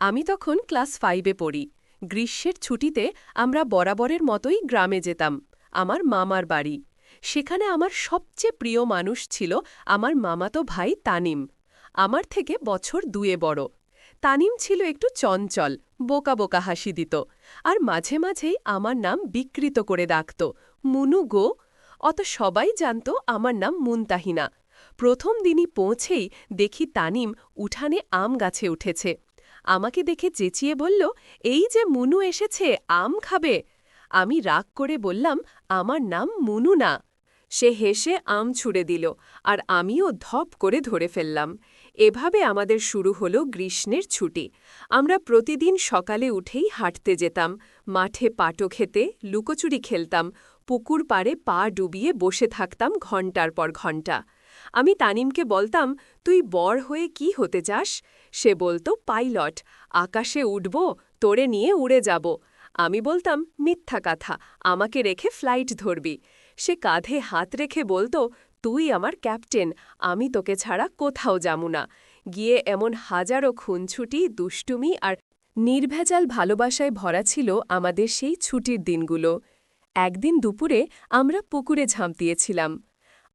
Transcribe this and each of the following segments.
আমি তখন ক্লাস 5-এ পড়ি। গ্রীষ্মের ছুটিতে আমরা বরাবরের মতোই গ্রামে যেতাম, আমার মামার বাড়ি। সেখানে আমার সবচেয়ে প্রিয় মানুষ ছিল আমার মামাতো ভাই তানিম। আমার থেকে বছর 2 বড়। তানিম ছিল একটু চঞ্চল, বোকা বোকা হাসি দিত, আর মাঝে মাঝেই আমার নাম বিকৃত করে ডাকত, মুনু গো। অত সবাই জানত আমার নাম মুনতাহিনা। প্রথম দিনই পৌঁছেই দেখি তানিম উঠানে আম গাছে উঠেছে। আমাকে দেখে চেঁচিয়ে বলল, এই যে মুনু এসেছে, আম খাবে। আমি রাগ করে বললাম, আমার নাম মুনু না। সে হেসে আম ছুঁড়ে দিল, আর আমিও ধপ করে ধরে ফেললাম। এভাবে আমাদের শুরু হলো গ্রীষ্মের ছুটি। আমরা প্রতিদিন সকালে উঠেই হাঁটতে যেতাম, মাঠে পাটো খেতে, লুকোচুরি খেলতাম, পুকুর পাড়ে পা ডুবিয়ে বসে থাকতাম ঘণ্টার পর ঘণ্টা। আমি তানিমকে বলতাম, তুই বড় হয়ে কি হতে চাস? সে বলতো, পাইলট, আকাশে উঠব, তোরে নিয়ে উড়ে যাব। আমি বলতাম, মিথ্যা কথা, আমাকে রেখে ফ্লাইট ধরবি। সে কাঁধে হাত রেখে বলতো, তুই আমার ক্যাপ্টেন, আমি তোকে ছাড়া কোথাও যামু না। গিয়ে এমন হাজারো খুনছুটি, দুষ্টুমি আর নির্ভেজাল ভালোবাসায় ভরা ছিল আমাদের সেই ছুটির দিনগুলো। একদিন দুপুরে আমরা পুকুরে ঝাঁপ দিয়েছিলাম।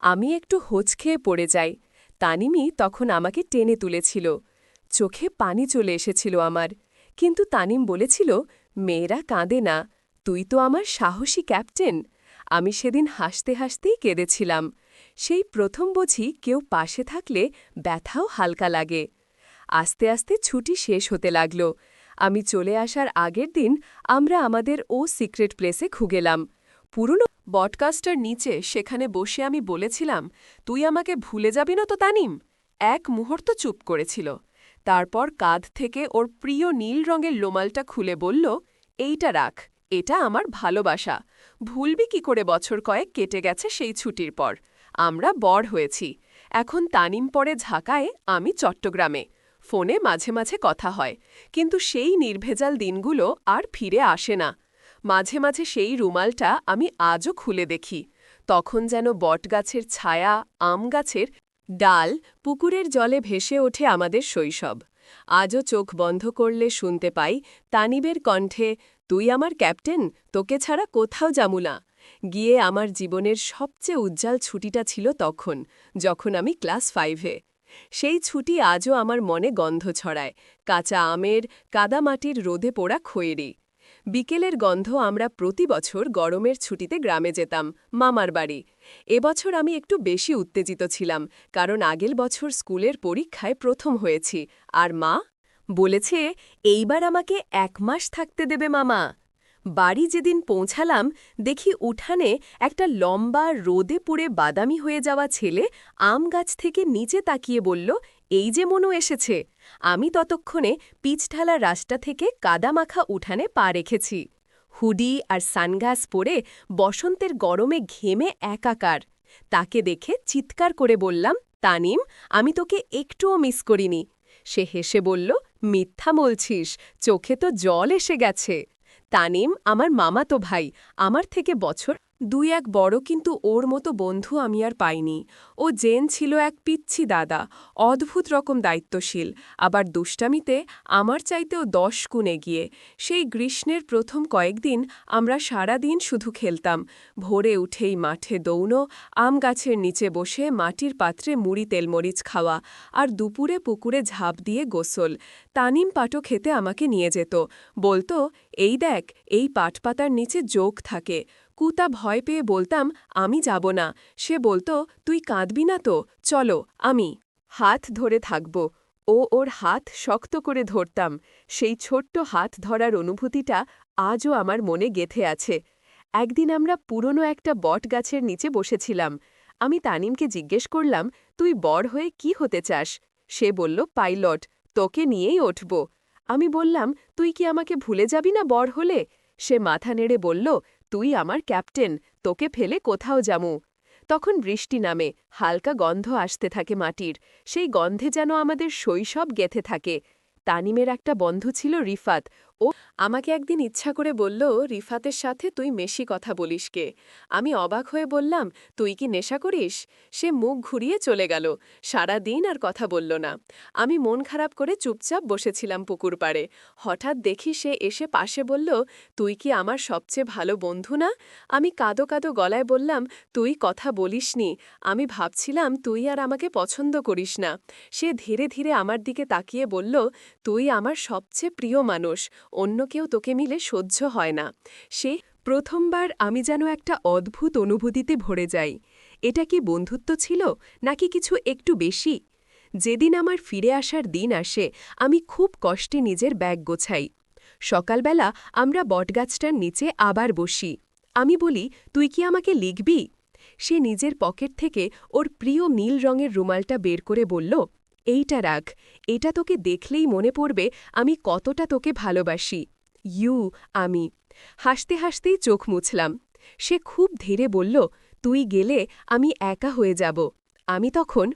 আমি একটু হোঁচ খেয়ে পড়ে যাই। তানিমই তখন আমাকে টেনে তুলেছিল। চোখে পানি চলে এসেছিল আমার। কিন্তু তানিম বলেছিল, মেয়েরা কাঁদে না, তুই তো আমার সাহসী ক্যাপ্টেন। আমি সেদিন হাসতে হাসতেই কেঁদেছিলাম। সেই প্রথম বুঝি কেউ পাশে থাকলে ব্যথাও হালকা লাগে। আস্তে আস্তে ছুটি শেষ হতে লাগল। আমি চলে আসার আগের দিন আমরা আমাদের সিক্রেট প্লেসে খুগেলাম। পুরনো বটকাস্টার নিচে সেখানে বসে আমি বলেছিলাম, তুই আমাকে ভুলে যাবি না তো তানিম? এক মুহূর্ত চুপ করেছিল। তারপর কাঁধ থেকে ওর প্রিয় নীল রঙের লোমালটা খুলে বলল, এইটা রাখ, এটা আমার ভালোবাসা। ভুলবি কি করে বছর কয়েক কেটে গেছে সেই ছুটির পর। আমরা বড় হয়েছি। এখন তানিম পড়ে ঢাকায়, আমি চট্টগ্রামে। ফোনে মাঝে মাঝে কথা হয়, কিন্তু সেই নির্ভেজাল দিনগুলো আর ফিরে আসে না। মাঝে মাঝে সেই রুমালটা আমি আজও খুলে দেখি। তখন যেন বটগাছের ছায়া, আম গাছের ডাল, পুকুরের জলে ভেসে ওঠে আমাদের শৈশব। আজও চোখ বন্ধ করলে শুনতে পাই তানিবের কণ্ঠে, তুই আমার ক্যাপ্টেন, তোকে ছাড়া কোথাও যামু না। গিয়ে আমার জীবনের সবচেয়ে উজ্জ্বল ছুটিটা ছিল তখন, যখন আমি ক্লাস 5-এ। সেই ছুটি আজও আমার মনে গন্ধ ছড়ায়, কাঁচা আমের, কাদামাটির রোদে পোড়া খয়েরি। বিকেলের গন্ধ। আমরা প্রতি বছর গরমের ছুটিতে গ্রামে যেতাম, মামার বাড়ি। এবছর আমি একটু বেশি উত্তেজিত ছিলাম, কারণ আগের বছর স্কুলের পরীক্ষায় প্রথম হয়েছি, আর মা বলেছে, এইবার আমাকে 1 মাস থাকতে দেবে মামা। বাড়ি যেদিন পৌঁছালাম, দেখি উঠানে একটা লম্বা, রোদে পুড়ে বাদামি হয়ে যাওয়া ছেলে আম গাছ থেকে নিচে তাকিয়ে বলল, এই যে মনু এসেছে। আমি ততক্ষণে পিচঢালা রাস্তা থেকে কাদামাখা উঠানে পা রেখেছি। হুডি আর সানগ্লাস পরে বসন্তের গরমে ঘেমে একাকার। তাকে দেখে চিৎকার করে বললাম, তানিম, আমি তোকে একটুও মিস করিনি। সে হেসে বলল, মিথ্যা বলছিস, চোখে তো জল এসে গেছে। তানিম আমার মামাতো ভাই, আমার থেকে বছর 2-1 বড়, কিন্তু ওর মতো বন্ধু আমি আর পাইনি। ও জেন ছিল এক পিচ্ছি দাদা, অদ্ভুত রকম দায়িত্বশীল, আবার দুষ্টামিতে আমার চাইতেও 10 গুণ এগিয়ে। সেই গ্রীষ্মের প্রথম কয়েকদিন আমরা সারা দিন শুধু খেলতাম। ভোরে উঠেই মাঠে দৌড়ো, আম গাছের নিচে বসে মাটির পাত্রে মুড়ি তেলমরিচ খাওয়া, আর দুপুরে পুকুরে ঝাঁপ দিয়ে গোসল। তানিম পাটো খেতে আমাকে নিয়ে যেত, বলতো, এই দেখ, এই পাটপাতার নিচে যোগ থাকে। কুতা ভয় পেয়ে বলতাম, আমি যাব না। সে বলতো, তুই কাঁদবি না তো, চলো, আমি হাত ধরে থাকব। ওর হাত শক্ত করে ধরতাম। সেই ছোট্ট হাত ধরার অনুভূতিটা আজও আমার মনে গেঁথে আছে। একদিন আমরা পুরনো একটা বট গাছের নিচে বসেছিলাম। আমি তানিমকে জিজ্ঞেস করলাম, তুই বড় হয়ে কি হতে চাস? সে বলল, পাইলট, তোকে নিয়েই উঠব। আমি বললাম, তুই কি আমাকে ভুলে যাবি না বড় হলে? সে মাথা নেড়ে বলল, তুই আমার ক্যাপ্টেন, তোকে ফেলে কোথাও যামু। তখন বৃষ্টি নামে, হালকা গন্ধ আসতে থাকে মাটির। সেই গন্ধে যেন আমাদের শৈশব গেথে থাকে। তানিমের একটা বন্ধু ছিল রিফাত। ও আমাকে একদিন ইচ্ছা করে বলল, রিফাতের সাথে তুই বেশি কথা বলিস কে। আমি অবাক হয়ে বললাম, তুই কি নেশা করিস? সে মুখ ঘুরিয়ে চলে গেল। সারা দিন আর কথা বলল না। আমি মন খারাপ করে চুপচাপ বসেছিলাম পুকুর পাড়ে। হঠাৎ দেখি সে এসে পাশে বলল, তুই কি আমার সবচেয়ে ভালো বন্ধু না? আমি কাঁদো কাঁদো গলায় বললাম, তুই কথা বলিসনি। আমি ভাবছিলাম তুই আর আমাকে পছন্দ করিস না। সে ধীরে ধীরে আমার দিকে তাকিয়ে বলল, তুই আমার সবচেয়ে প্রিয় মানুষ, অন্য কেউ তোকে মিলে সহ্য হয় না। সে প্রথমবার আমি যেন একটা অদ্ভুত অনুভূতিতে ভরে যাই। এটা কি বন্ধুত্ব ছিল, নাকি কিছু একটু বেশি? যেদিন আমার ফিরে আসার দিন আসে, আমি খুব কষ্টে নিজের ব্যাগ গোছাই। সকালবেলা আমরা বটগাছটার নিচে আবার বসি। আমি বলি, তুই কি আমাকে লিখবি? সে নিজের পকেট থেকে ওর প্রিয় নীল রঙের রুমালটা বের করে বলল, এইটা রাখ, এটা তোকে দেখলেই মনে পড়বে আমি কতটা তোকে ভালোবাসি। আমি হাসতে হাসতেই চোখ মুছলাম। সে খুব ধীরে বলল, তুই গেলে আমি একা হয়ে যাব। আমি তখন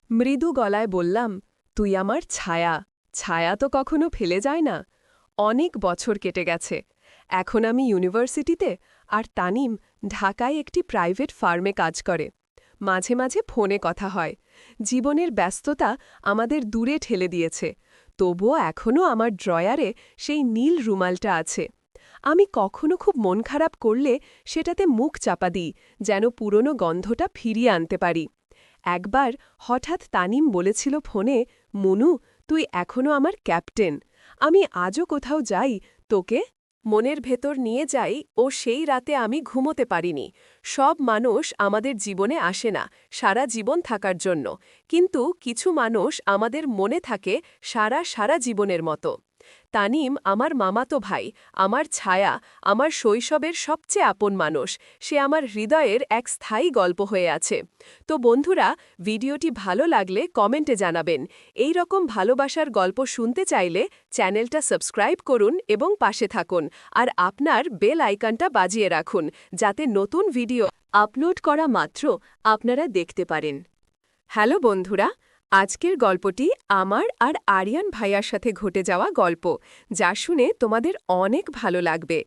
মৃদু গলায় বললাম, তুই আমার ছায়া। ছায়া তো কখনো ফেলে যায় না। অনেক বছর কেটে গেছে। এখন আমি ইউনিভার্সিটিতে, আর তানিম ঢাকায় একটি প্রাইভেট ফার্মে কাজ করে। মাঝে মাঝে ফোনে কথা হয়। জীবনের ব্যস্ততা আমাদের দূরে ঠেলে দিয়েছে, তবুও এখনও আমার ড্রয়ারে সেই নীল রুমালটা আছে। আমি কখনো খুব মন খারাপ করলে সেটাতে মুখ চাপা দিই, যেন পুরনো গন্ধটা ফিরিয়ে আনতে পারি। একবার হঠাৎ তানিম বলেছিল ফোনে, মনু, তুই এখনও আমার ক্যাপ্টেন। আমি আজও কোথাও যাই তোকে মনের ভেতর নিয়ে যাই। ও সেই রাতে আমি ঘুমোতে পারিনি। সব মানুষ আমাদের জীবনে আসে না সারা জীবন থাকার জন্য, কিন্তু কিছু মানুষ আমাদের মনে থাকে সারা সারা জীবনের মতো। তানিম আমার মামাতো ভাই, আমার ছায়া, আমার শৈশবের সবচেয়ে আপন মানুষ। সে আমার হৃদয়ের এক স্থায়ী গল্প হয়ে আছে। তো বন্ধুরা, ভিডিওটি ভালো লাগলে কমেন্টে জানাবেন। এই রকম ভালোবাসার গল্প শুনতে চাইলে চ্যানেলটা সাবস্ক্রাইব করুন এবং পাশে থাকুন, আর আপনার বেল আইকনটা বাজিয়ে রাখুন, যাতে নতুন ভিডিও আপলোড করা মাত্র আপনারা দেখতে পারেন। হ্যালো বন্ধুরা, আজকের গল্পটি আমার আর আরিয়ান ভাইয়ার সাথে ঘটে যাওয়া গল্প, যা শুনে তোমাদের অনেক ভালো লাগবে।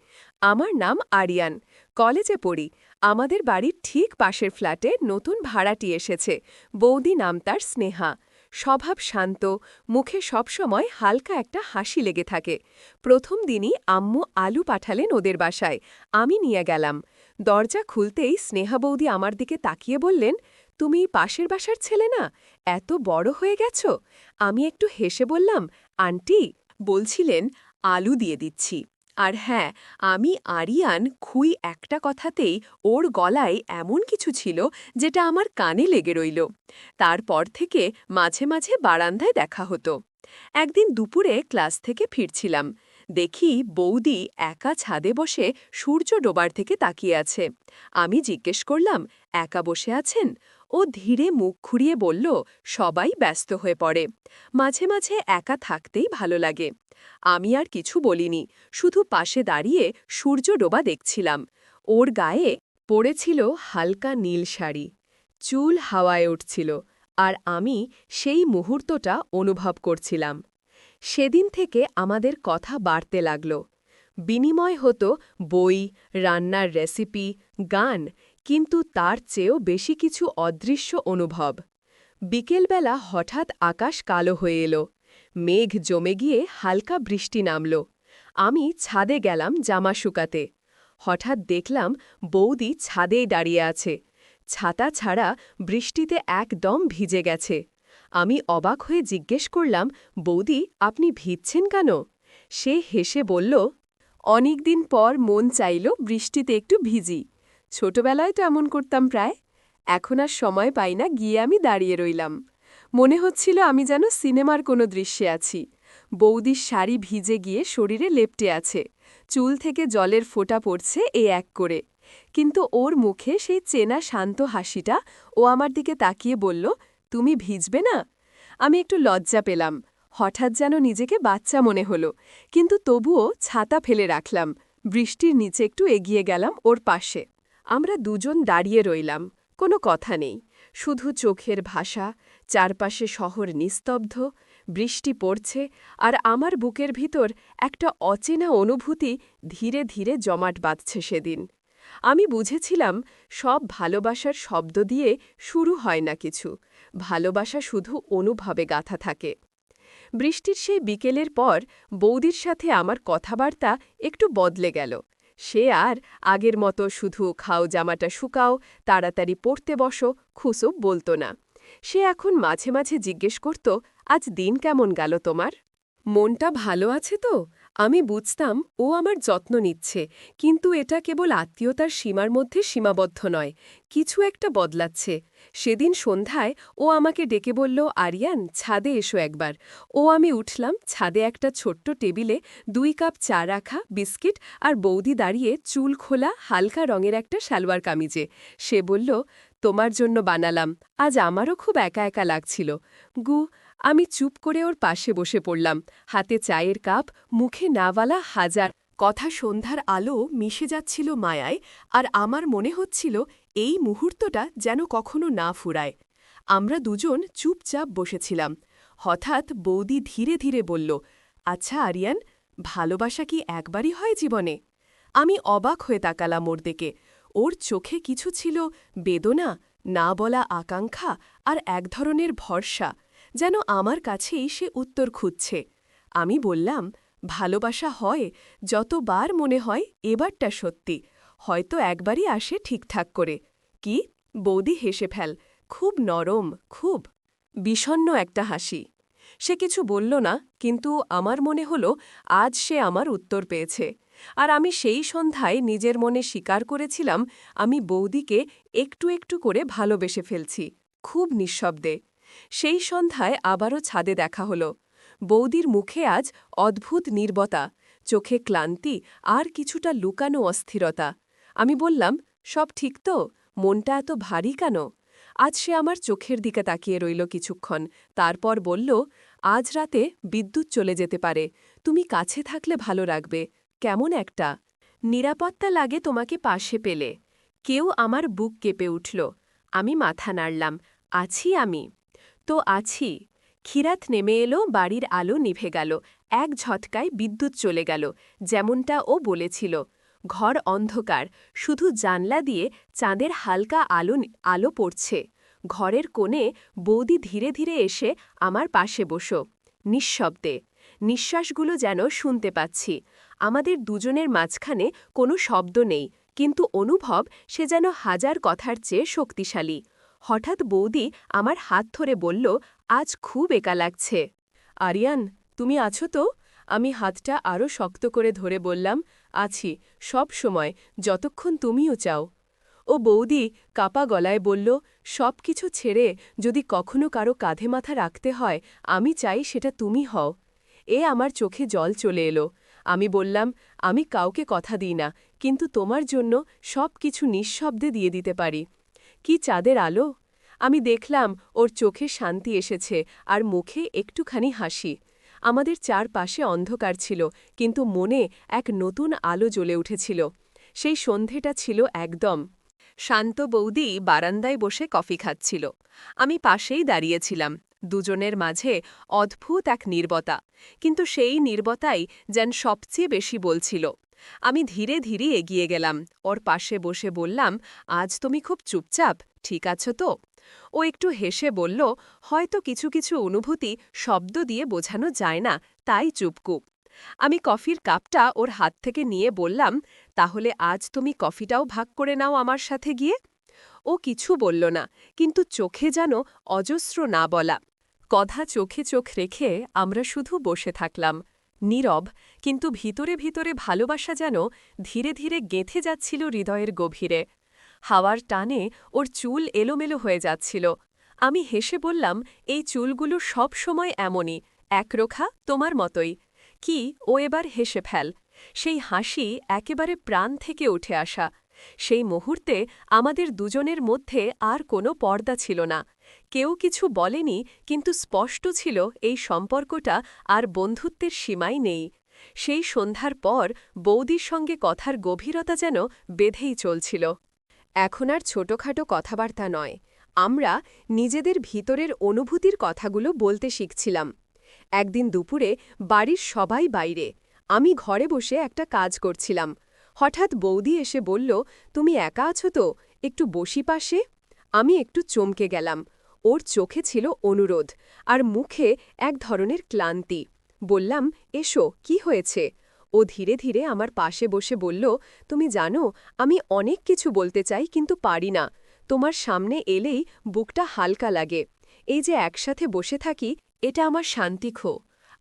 আমার নাম আরিয়ান, কলেজে পড়ি। আমাদের বাড়ির ঠিক পাশের ফ্ল্যাটে নতুন ভাড়াটি এসেছে। বৌদি নাম তার স্নেহা। স্বভাব শান্ত, মুখে সবসময় হালকা একটা হাসি লেগে থাকে। প্রথম দিনই আম্মু আলু পাঠালেন ওদের বাসায়। আমি নিয়ে গেলাম। দরজা খুলতেই স্নেহা বৌদি আমার দিকে তাকিয়ে বললেন, তুমি পাশের বাসার ছেলে না? এত বড় হয়ে গেছ? আমি একটু হেসে বললাম, আন্টি, বলছিলেন আলু দিয়ে দিচ্ছি। আর হ্যাঁ, আমি আরিয়ান খুই একটা কথাতেই ওর গলায় এমন কিছু ছিল যেটা আমার কানে লেগে রইল। তারপর থেকে মাঝে মাঝে বারান্দায় দেখা হতো। একদিন দুপুরে ক্লাস থেকে ফিরছিলাম। দেখি বৌদি একা ছাদে বসে সূর্য ডোবার থেকে তাকিয়ে আছে। আমি জিজ্ঞেস করলাম, একা বসে আছেন? ও ধীরে মুখ ঘুরিয়ে বলল, সবাই ব্যস্ত হয়ে পড়ে, মাঝে মাঝে একা থাকতেই ভালো লাগে। আমি আর কিছু বলিনি, শুধু পাশে দাঁড়িয়ে সূর্য ডোবা দেখছিলাম। ওর গায়ে পড়েছিল হালকা নীল শাড়ি, চুল হাওয়ায় উঠছিল, আর আমি সেই মুহূর্তটা অনুভব করছিলাম। সেদিন থেকে আমাদের কথা বাড়তে লাগল। বিনিময় হতো বই, রান্নার রেসিপি, গান, কিন্তু তার চেয়েও বেশি কিছু অদৃশ্য অনুভব। বিকেলবেলা হঠাৎ আকাশ কালো হয়ে এলো। মেঘ জমে গিয়ে হালকা বৃষ্টি নামল। আমি ছাদে গেলাম জামা শুকাতে। হঠাৎ দেখলাম বৌদি ছাদেই দাঁড়িয়ে আছে। ছাতা ছাড়া বৃষ্টিতে একদম ভিজে গেছে। আমি অবাক হয়ে জিজ্ঞেস করলাম, বৌদি, আপনি ভিজছেন কেন? সে হেসে বলল, অনেকদিন পর মন চাইল বৃষ্টিতে একটু ভিজি। ছোটবেলায় তো এমন করতাম প্রায়। এখন আর সময় পাই না, গিয়ে আমি দাঁড়িয়ে রইলাম। মনে হচ্ছিল আমি যেন সিনেমার কোনো দৃশ্যে আছি। বৌদির শাড়ি ভিজে গিয়ে শরীরে লেপ্টে আছে, চুল থেকে জলের ফোঁটা পড়ছে এক করে। কিন্তু ওর মুখে সেই চেনা শান্ত হাসিটা। ও আমার দিকে তাকিয়ে বলল, তুমি ভিজবে না? আমি একটু লজ্জা পেলাম। হঠাৎ যেন নিজেকে বাচ্চা মনে হলো, কিন্তু তবুও ছাতা ফেলে রাখলাম। বৃষ্টির নিচে একটু এগিয়ে গেলাম ওর পাশে। আমরা দুজন দাঁড়িয়ে রইলাম, কোনো কথা নেই, শুধু চোখের ভাষা। চারপাশে শহর নিস্তব্ধ, বৃষ্টি পড়ছে আর আমার বুকের ভিতর একটা অচেনা অনুভূতি ধীরে ধীরে জমাট বাঁধছে সেদিন। আমি বুঝেছিলাম সব ভালোবাসার শব্দ দিয়ে শুরু হয় না কিছু, ভালোবাসা শুধু অনুভবে গাঁথা থাকে। বৃষ্টির সেই বিকেলের পর বৌদির সাথে আমার কথাবার্তা একটু বদলে গেল। সে আর আগের মতো শুধু খাও জামাটা শুকাও, তাড়াতাড়ি পড়তে বসো খুসুব বলতো না। সে এখন মাঝে মাঝে জিজ্ঞেস করত, আজ দিন কেমন গেল তোমার? মনটা ভালো আছে তো? আমি বুঝতাম ও আমার যত্ন নিচ্ছে, কিন্তু এটা কেবল আত্মীয়তার সীমার মধ্যে সীমাবদ্ধ নয়, কিছু একটা বদলাচ্ছে। সেদিন সন্ধ্যায় ও আমাকে ডেকে বলল, আরিয়ান ছাদে এসো একবার। আমি উঠলাম। ছাদে একটা ছোট্ট টেবিলে 2 কাপ চা রাখা, বিস্কিট আর বৌদি দাঁড়িয়ে চুল খোলা হালকা রঙের একটা সালোয়ার কামিজে। সে বলল, তোমার জন্য বানালাম, আজ আমারও খুব একা একা লাগছিল। আমি চুপ করে ওর পাশে বসে পড়লাম, হাতে চায়ের কাপ, মুখে নাওয়ালা হাজার কথা। সন্ধ্যার আলো মিশে যাচ্ছিল মায়ায়, আর আমার মনে হচ্ছিল এই মুহূর্তটা যেন কখনো না ফুরায়। আমরা দুজন চুপচাপ বসেছিলাম। হঠাৎ বৌদি ধীরে ধীরে বলল, আচ্ছা আরিয়ান, ভালোবাসা কি একবারই হয় জীবনে? আমি অবাক হয়ে তাকালাম ওর দিকে। ওর চোখে কিছু ছিল বেদনা, না বলা আকাঙ্ক্ষা আর এক ধরনের ভরসা, যেন আমার কাছেই সে উত্তর খুঁজছে। আমি বললাম, ভালোবাসা হয় যতবার মনে হয় এবারটা সত্যি, হয়তো একবারই আসে ঠিকঠাক করে। কি? বৌদি হেসে ফেল, খুব নরম, খুব বিষণ্ণ একটা হাসি। সে কিছু বলল না, কিন্তু আমার মনে হল আজ সে আমার উত্তর পেয়েছে। আর আমি সেই সন্ধ্যায় নিজের মনে স্বীকার করেছিলাম আমি বৌদিকে একটু একটু করে ভালোবেসে ফেলছি, খুব নিঃশব্দে। সেই সন্ধ্যায় আবারও ছাদে দেখা হল। বৌদির মুখে আজ অদ্ভুত নীরবতা, চোখে ক্লান্তি আর কিছুটা লুকানো অস্থিরতা। আমি বললাম, সব ঠিক তো? মনটা এত ভারী কেন? আজ সে আমার চোখের দিকে তাকিয়ে রইল কিছুক্ষণ, তারপর বলল, আজ রাতে বিদ্যুৎ চলে যেতে পারে, তুমি কাছে থাকলে ভালো রাখবে। কেমন একটা নিরাপত্তা লাগে তোমাকে পাশে পেলে। কেউ আমার বুক কেঁপে উঠল। আমি মাথা নাড়লাম, আছি আমি তো আছি। ক্ষীরাত নেমে এলো, বাড়ির আলো নিভে গেল, এক ঝটকায় বিদ্যুৎ চলে গেল, যেমনটা ও বলেছিল। ঘর অন্ধকার, শুধু জানলা দিয়ে চাঁদের হালকা আলো পড়ছে। ঘরের কোণে বৌদি ধীরে ধীরে এসে আমার পাশে বসো, নিঃশব্দে। নিঃশ্বাসগুলো যেন শুনতে পাচ্ছি। আমাদের দুজনের মাঝখানে কোনো শব্দ নেই, কিন্তু অনুভব সে যেন হাজার কথার চেয়ে শক্তিশালী। হঠাৎ বৌদি আমার হাত ধরে বলল, আজ খুব একা লাগছে। আরিয়ান, তুমি আছো তো? আমি হাতটা আরও শক্ত করে ধরে বললাম, আছি, সব সময়, যতক্ষণ তুমিও চাও। বৌদি কাপা গলায় বলল, সব কিছু ছেড়ে যদি কখনো কারো কাঁধে মাথা রাখতে হয়, আমি চাই সেটা তুমি হও। আমার চোখে জল চলে এলো। আমি বললাম, আমি কাউকে কথা দিই না, কিন্তু তোমার জন্য সব কিছু নিঃশব্দে দিয়ে দিতে পারি। কি চাঁদের আলো! আমি দেখলাম ওর চোখে শান্তি এসেছে আর মুখে একটুখানি হাসি। আমাদের চারপাশে অন্ধকার ছিল, কিন্তু মনে এক নতুন আলো জ্বলে উঠেছিল। সেই সন্ধেটা ছিল একদম শান্ত। বৌদি বারান্দায় বসে কফি খাচ্ছিল, আমি পাশেই দাঁড়িয়েছিলাম। দুজনের মাঝে অদ্ভুত এক নীরবতা, কিন্তু সেই নীরবতাই যেন সবচেয়ে বেশি বলছিল। আমি ধীরে ধীরে এগিয়ে গেলাম, ওর পাশে বসে বললাম, আজ তুমি খুব চুপচাপ, ঠিক আছো তো? ও একটু হেসে বলল, হয়তো কিছু কিছু অনুভূতি শব্দ দিয়ে বোঝানো যায় না, তাই চুপকুপ। আমি কফির কাপটা ওর হাত থেকে নিয়ে বললাম, তাহলে আজ তুমি কফিটাও ভাগ করে নাও আমার সাথে গিয়ে। ও কিছু বলল না, কিন্তু চোখে যেন অজস্র না বলা কথা। চোখে চোখ রেখে আমরা শুধু বসে থাকলাম, নীরব, কিন্তু ভিতরে ভিতরে ভালোবাসা যেন ধীরে ধীরে গেঁথে যাচ্ছিল হৃদয়ের গভীরে। হাওয়ার টানে ওর চুল এলোমেলো হয়ে যাচ্ছিল। আমি হেসে বললাম, এই চুলগুলো সব সময় এমনই, একরোখা, তোমার মতোই। কি? ও এবার হেসে ফেল। সেই হাসি একেবারে প্রাণ থেকে উঠে আসা। সেই মুহূর্তে আমাদের দুজনের মধ্যে আর কোনো পর্দা ছিল না। কেউ কিছু বলেনি, কিন্তু স্পষ্ট ছিল এই সম্পর্কটা আর বন্ধুত্বের সীমাই নেই। সেই সন্ধ্যার পর বৌদির সঙ্গে কথার গভীরতা যেন বেঁধেই চলছিল। এখন আর ছোটখাটো কথাবার্তা নয়, আমরা নিজেদের ভিতরের অনুভূতির কথাগুলো বলতে শিখছিলাম। একদিন দুপুরে বাড়ির সবাই বাইরে, আমি ঘরে বসে একটা কাজ করছিলাম। হঠাৎ বৌদি এসে বলল, তুমি একা আছো তো, একটু বসি পাশে। আমি একটু চমকে গেলাম। ওর চোখে ছিল অনুরোধ, আর মুখে এক ধরনের ক্লান্তি। বললাম, এসো, কি হয়েছে? ও ধীরে ধীরে আমার পাশে বসে বলল, তুমি জানো, আমি অনেক কিছু বলতে চাই কিন্তু পারি না। তোমার সামনে এলেই বুকটা হালকা লাগে। এই যে একসাথে বসে থাকি, এটা আমার শান্তিখো।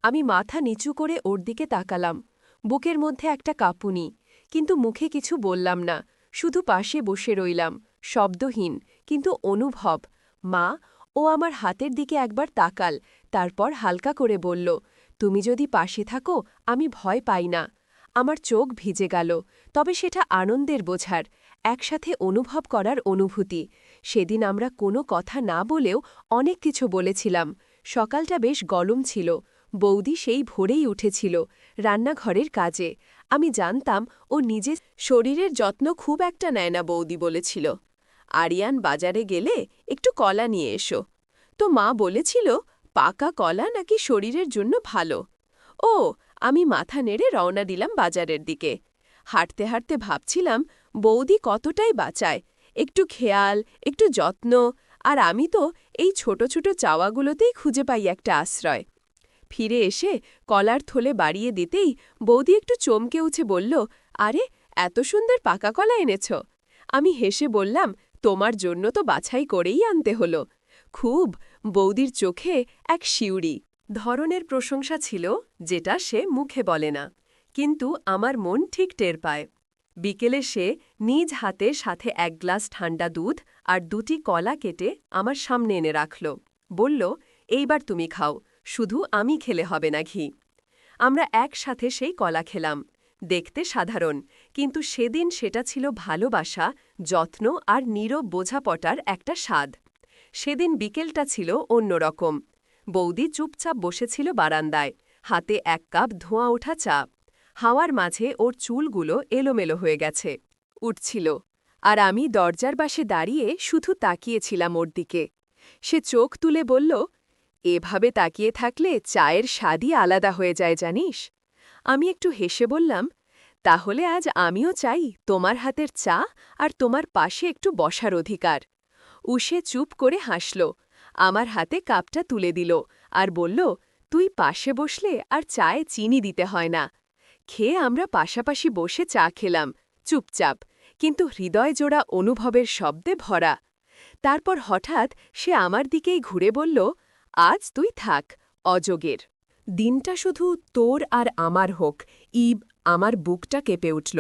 আমি মাথা নিচু করে ওর দিকে তাকালাম। বুকের মধ্যে একটা কাঁপুনি, কিন্তু মুখে কিছু বললাম না, শুধু পাশে বসে রইলাম, শব্দহীন, কিন্তু অনুভব। মা, ও আমার হাতের দিকে একবার তাকাল, তারপর হালকা করে বলল, তুমি যদি পাশে থাকো আমি ভয় পাই না। আমার চোখ ভিজে গেল, তবে সেটা আনন্দের বোঝার, একসাথে অনুভব করার অনুভূতি। সেদিন আমরা কোনো কথা না বলেও অনেক কিছু বলেছিলাম। সকালটা বেশ গরম ছিল। বৌদি সেই ভোরেই উঠেছিল, রান্নাঘরের কাজে। আমি জানতাম ও নিজে শরীরের যত্ন খুব একটা নেয় না। বৌদি বলেছিল, আরিয়ান বাজারে গেলে একটু কলা নিয়ে এসো। তো মা বলেছিল, পাকা কলা নাকি শরীরের জন্য ভালো। ও, আমি মাথা নেড়ে রওনা দিলাম বাজারের দিকে। হাঁটতে হাঁটতে ভাবছিলাম, বৌদি কতটাই বাঁচায়, একটু খেয়াল, একটু যত্ন, আর আমি তো এই ছোট ছোট চাওয়াগুলোতেই খুঁজে পাই একটা আশ্রয়। ফিরে এসে কলার থলে বাড়িয়ে দিতেই বৌদি একটু চমকে উঠে বলল, আরে, এত সুন্দর পাকা কলা এনেছ। আমি হেসে বললাম, তোমার জন্য তো বাছাই করেই আনতে হলো। খুব। বৌদির চোখে এক শিউরি ধরনের প্রশংসা ছিল, যেটা সে মুখে বলে না, কিন্তু আমার মন ঠিক টের পায়। বিকেলে সে নিজ হাতে সাথে এক গ্লাস ঠান্ডা দুধ আর দুটি কলা কেটে আমার সামনে এনে রাখল। বলল, এইবার তুমি খাও, শুধু আমি খেলে হবে না ঘি। আমরা একসাথে সেই কলা খেলাম। দেখতে সাধারণ, কিন্তু সেদিন সেটা ছিল ভালোবাসা, যত্ন আর নীরব বোঝাপটার একটা স্বাদ। সেদিন বিকেলটা ছিল অন্যরকম। বৌদি চুপচাপ বসেছিল বারান্দায়, হাতে এক কাপ ধোঁয়া ওঠা চা। হাওয়ার মাঝে ওর চুলগুলো এলোমেলো হয়ে গেছে, উঠছিল। আর আমি দরজার পাশে দাঁড়িয়ে শুধু তাকিয়েছিলাম ওর দিকে। সে চোখ তুলে বলল, এভাবে তাকিয়ে থাকলে চায়ের স্বাদই আলাদা হয়ে যায় জানিস। আমি একটু হেসে বললাম, তাহলে আজ আমিও চাই তোমার হাতের চা আর তোমার পাশে একটু বসার অধিকার। উষে চুপ করে হাসল, আমার হাতে কাপটা তুলে দিল, আর বলল, তুই পাশে বসলে আর চায়ে চিনি দিতে হয় না। খেয়ে আমরা পাশাপাশি বসে চা খেলাম, চুপচাপ, কিন্তু হৃদয়জোড়া অনুভবের শব্দে ভরা। তারপর হঠাৎ সে আমার দিকেই ঘুরে বলল, আজ তুই থাক, অযোগের। দিনটা শুধু তোর আর আমার হোক। ইব, আমার বুকটা কেঁপে উঠল।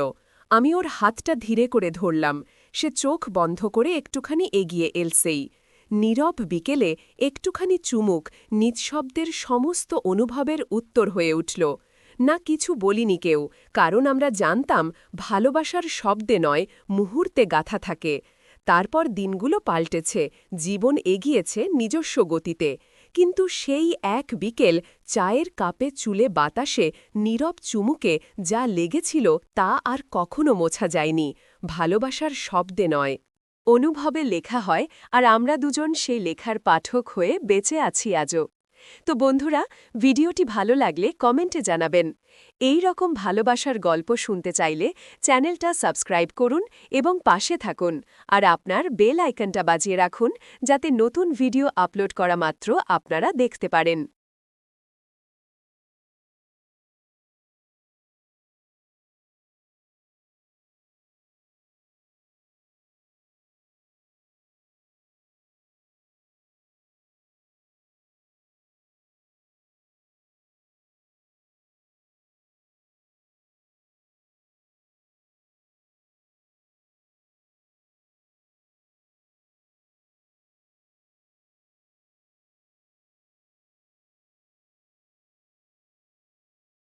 আমি ওর হাতটা ধীরে করে ধরলাম। সে চোখ বন্ধ করে একটুখানি এগিয়ে এলসেই। নীরব বিকেলে একটুখানি চুমুক নিঃশব্দের সমস্ত অনুভবের উত্তর হয়ে উঠল। না, কিছু বলিনি কেউ, কারণ আমরা জানতাম ভালোবাসার শব্দে নয়, মুহূর্তে গাথা থাকে। তারপর দিনগুলো পাল্টেছে, জীবন এগিয়েছে নিজস্ব গতিতে। কিন্তু সেই এক বিকেল চায়ের কাপে চুলে বাতাসে নীরব চুমুকে যা লেগেছিল তা আর কখনো মোছা যায়নি, ভালোবাসার শব্দে নয়, অনুভবে লেখা হয়। আর আমরা দুজন সেই লেখার পাঠক হয়ে বেঁচে আছি আজও। তো বন্ধুরা, ভিডিওটি ভালো লাগলে কমেন্টে জানাবেন। এই রকম ভালোবাসার গল্প শুনতে চাইলে চ্যানেলটা সাবস্ক্রাইব করুন এবং পাশে থাকুন, আর আপনার বেল আইকনটা বাজিয়ে রাখুন, যাতে নতুন ভিডিও আপলোড করা মাত্র আপনারা দেখতে পারেন।